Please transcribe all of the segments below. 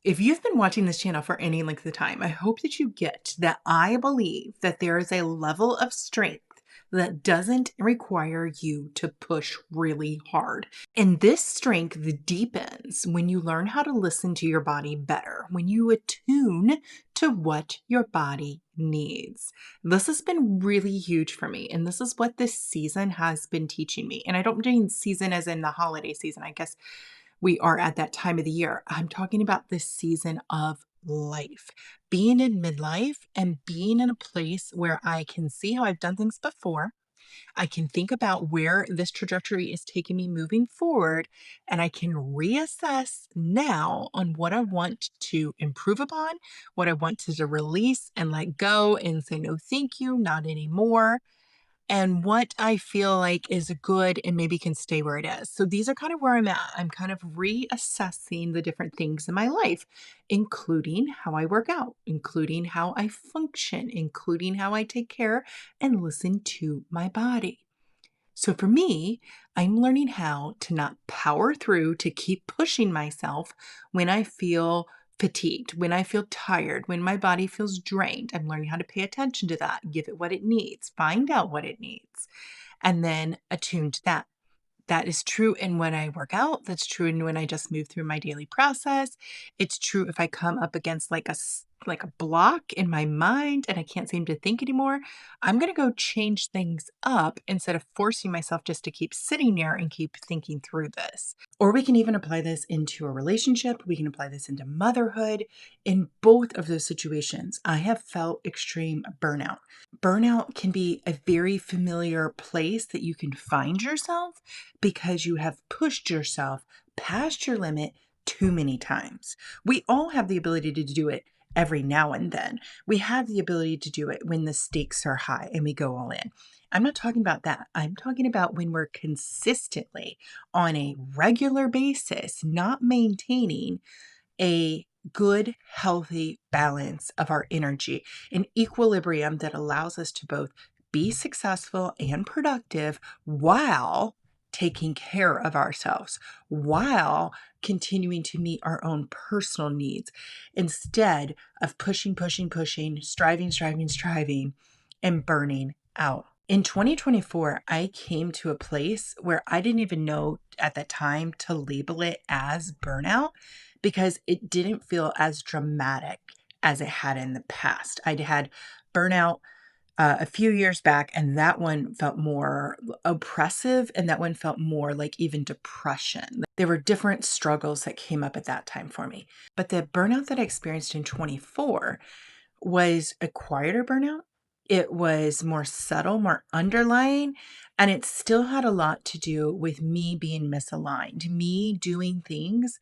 If you've been watching this channel for any length of time, I hope that you get that I believe that there is a level of strength that doesn't require you to push really hard. And this strength deepens when you learn how to listen to your body better, when you attune to what your body needs. This has been really huge for me. And this is what this season has been teaching me. And I don't mean season as in the holiday season. I guess we are at that time of the year. I'm talking about this season of life, being in midlife and being in a place where I can see how I've done things before. I can think about where this trajectory is taking me moving forward, and I can reassess now on what I want to improve upon, what I want to release and let go and say, no, thank you, not anymore, and what I feel like is good and maybe can stay where it is. So these are kind of where I'm at. I'm kind of reassessing the different things in my life, including how I work out, including how I function, including how I take care and listen to my body. So for me, I'm learning how to not power through, to keep pushing myself when I feel fatigued, when I feel tired, when my body feels drained. I'm learning how to pay attention to that, give it what it needs, find out what it needs, and then attune to that. That is true in when I work out. That's true in when I just move through my daily process. It's true if I come up against like a block in my mind and I can't seem to think anymore. I'm going to go change things up instead of forcing myself just to keep sitting there and keep thinking through this. Or we can even apply this into a relationship. We can apply this into motherhood. In both of those situations, I have felt extreme burnout. Burnout can be a very familiar place that you can find yourself because you have pushed yourself past your limit too many times. We all have the ability to do it every now and then. We have the ability to do it when the stakes are high and we go all in. I'm not talking about that. I'm talking about when we're consistently on a regular basis, not maintaining a good, healthy balance of our energy, an equilibrium that allows us to both be successful and productive while taking care of ourselves, while continuing to meet our own personal needs instead of pushing, pushing, pushing, striving, striving, striving, and burning out. In 2024, I came to a place where I didn't even know at the time to label it as burnout because it didn't feel as dramatic as it had in the past. I'd had burnout a few years back, and that one felt more oppressive, and that one felt more like even depression. There were different struggles that came up at that time for me. But the burnout that I experienced in 24 was a quieter burnout. It was more subtle, more underlying, and it still had a lot to do with me being misaligned, me doing things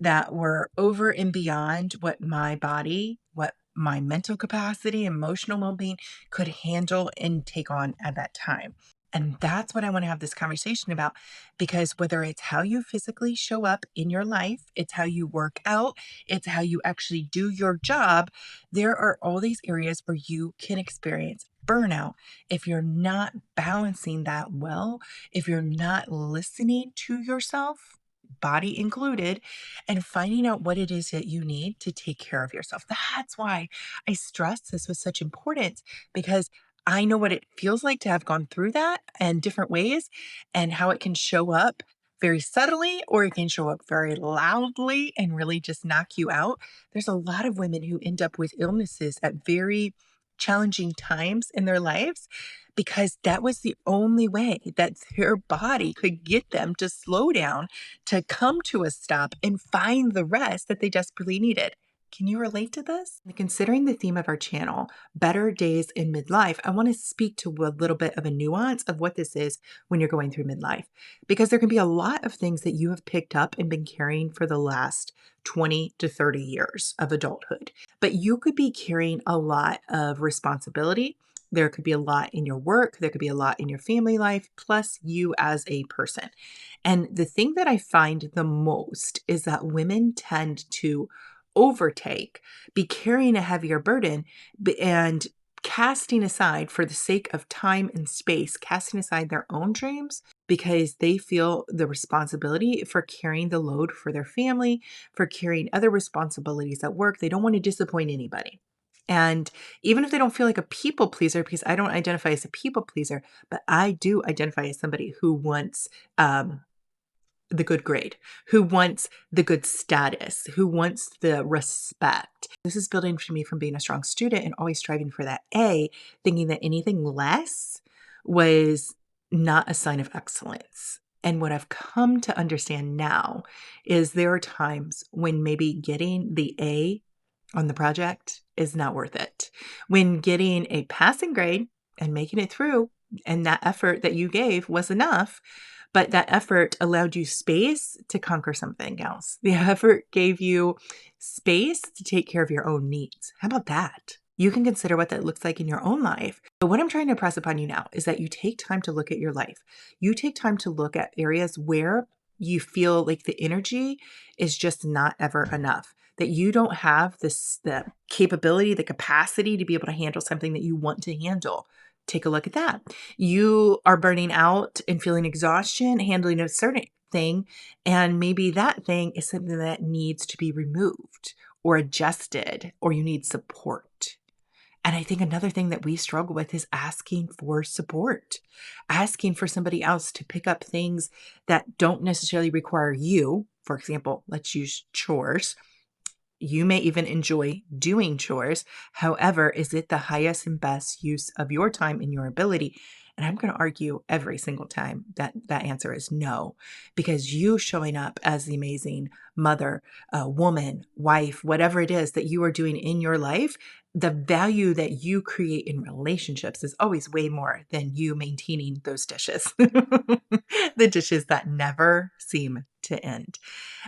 that were over and beyond what my body, what my mental capacity, emotional well being could handle and take on at that time. And that's what I want to have this conversation about because whether it's how you physically show up in your life, it's how you work out, it's how you actually do your job, there are all these areas where you can experience burnout if you're not balancing that well, if you're not listening to yourself, body included, and finding out what it is that you need to take care of yourself. That's why I stress this with such importance because I know what it feels like to have gone through that and different ways and how it can show up very subtly or it can show up very loudly and really just knock you out. There's a lot of women who end up with illnesses at very challenging times in their lives because that was the only way that their body could get them to slow down, to come to a stop and find the rest that they desperately needed. Can you relate to this? Considering the theme of our channel, better days in midlife, I want to speak to a little bit of a nuance of what this is when you're going through midlife, because there can be a lot of things that you have picked up and been carrying for the last 20 to 30 years of adulthood, but you could be carrying a lot of responsibility. There could be a lot in your work. There could be a lot in your family life, plus you as a person. And the thing that I find the most is that women tend to overtake, be carrying a heavier burden, and casting aside for the sake of time and space, casting aside their own dreams because they feel the responsibility for carrying the load for their family, for carrying other responsibilities at work. They don't want to disappoint anybody. And even if they don't feel like a people pleaser, because I don't identify as a people pleaser, but I do identify as somebody who wants the good grade, who wants the good status, who wants the respect. This is building for me from being a strong student and always striving for that A, thinking that anything less was not a sign of excellence. And what I've come to understand now is there are times when maybe getting the A on the project is not worth it. When getting a passing grade and making it through and that effort that you gave was enough, but that effort allowed you space to conquer something else. The effort gave you space to take care of your own needs. How about that? You can consider what that looks like in your own life. But what I'm trying to press upon you now is that you take time to look at your life. You take time to look at areas where you feel like the energy is just not ever enough, that you don't have the capability, the capacity to be able to handle something that you want to handle. Take a look at that. You are burning out and feeling exhaustion, handling a certain thing, and maybe that thing is something that needs to be removed or adjusted, or you need support. And I think another thing that we struggle with is asking for support, asking for somebody else to pick up things that don't necessarily require you. For example, let's use chores. You may even enjoy doing chores. However, is it the highest and best use of your time and your ability? And I'm going to argue every single time that that answer is no, because you showing up as the amazing mother, woman, wife, whatever it is that you are doing in your life, the value that you create in relationships is always way more than you maintaining those dishes, the dishes that never seem to end.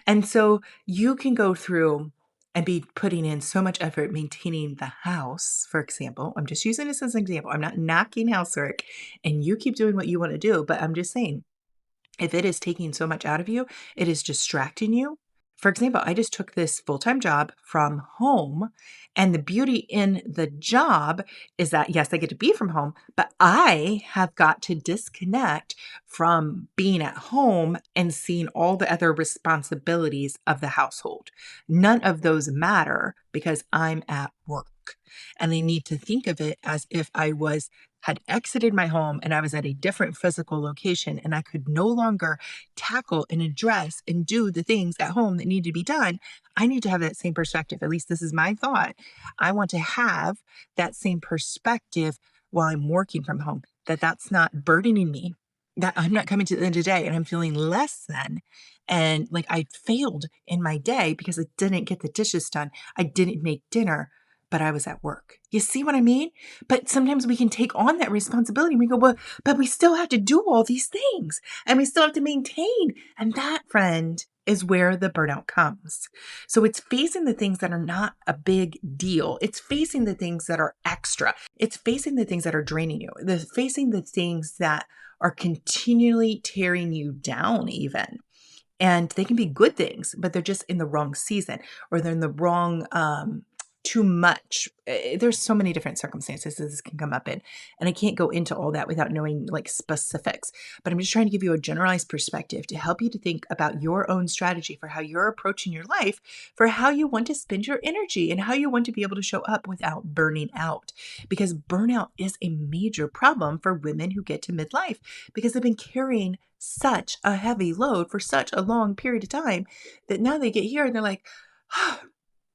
And so you can go through and be putting in so much effort maintaining the house, for example. I'm just using this as an example. I'm not knocking housework, and you keep doing what you want to do, but I'm just saying, if it is taking so much out of you, it is distracting you. For example, I just took this full-time job from home, and the beauty in the job is that, yes, I get to be from home, but I have got to disconnect from being at home and seeing all the other responsibilities of the household. None of those matter because I'm at work. And I need to think of it as if I had exited my home and I was at a different physical location and I could no longer tackle and address and do the things at home that need to be done. I need to have that same perspective. At least this is my thought. I want to have that same perspective while I'm working from home, that that's not burdening me, that I'm not coming to the end of the day and I'm feeling less than. And like I failed in my day because I didn't get the dishes done. I didn't make dinner, but I was at work. You see what I mean? But sometimes we can take on that responsibility. We go, well, but we still have to do all these things and we still have to maintain. And that, friend, is where the burnout comes. So it's facing the things that are not a big deal. It's facing the things that are extra. It's facing the things that are draining you. It's facing the things that are continually tearing you down even. And they can be good things, but they're just in the wrong season or they're in the wrong too much. There's so many different circumstances this can come up in, and I can't go into all that without knowing like specifics, but I'm just trying to give you a generalized perspective to help you to think about your own strategy for how you're approaching your life, for how you want to spend your energy and how you want to be able to show up without burning out, because burnout is a major problem for women who get to midlife because they've been carrying such a heavy load for such a long period of time that now they get here and they're like, oh,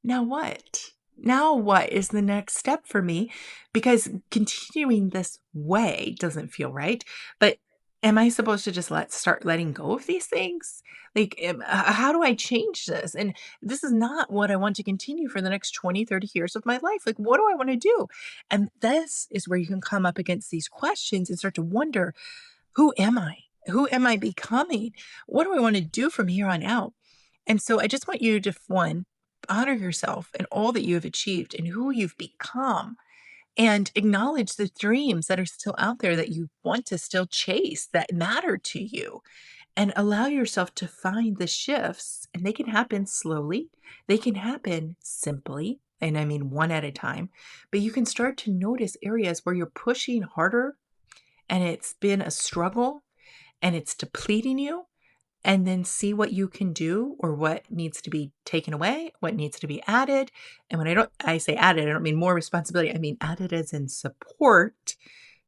now what? Now what is the next step for me? Because continuing this way doesn't feel right. But am I supposed to just start letting go of these things? Like, how do I change this? And this is not what I want to continue for the next 20, 30 years of my life. Like, what do I want to do? And this is where you can come up against these questions and start to wonder, who am I? Who am I becoming? What do I want to do from here on out? And so I just want you to, one, honor yourself and all that you have achieved and who you've become, and acknowledge the dreams that are still out there that you want to still chase, that matter to you, and allow yourself to find the shifts. And they can happen slowly, they can happen simply, and I mean one at a time, but you can start to notice areas where you're pushing harder and it's been a struggle and it's depleting you, and then see what you can do or what needs to be taken away, what needs to be added. And when I say added, I don't mean more responsibility. I mean added as in support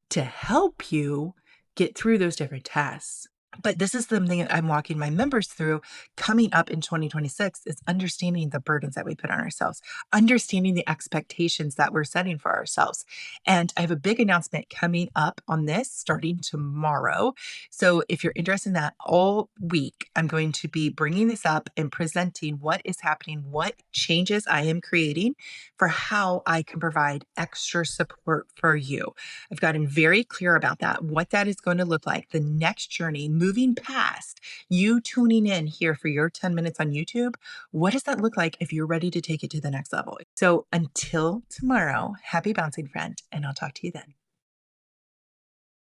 to help you get through those different tasks. But this is something that I'm walking my members through coming up in 2026 is understanding the burdens that we put on ourselves, understanding the expectations that we're setting for ourselves. And I have a big announcement coming up on this starting tomorrow. So if you're interested in that all week, I'm going to be bringing this up and presenting what is happening, what changes I am creating for how I can provide extra support for you. I've gotten very clear about that, what that is going to look like, the next journey, moving past you tuning in here for your 10 minutes on YouTube. What does that look like if you're ready to take it to the next level? So until tomorrow, happy bouncing, friend, and I'll talk to you then.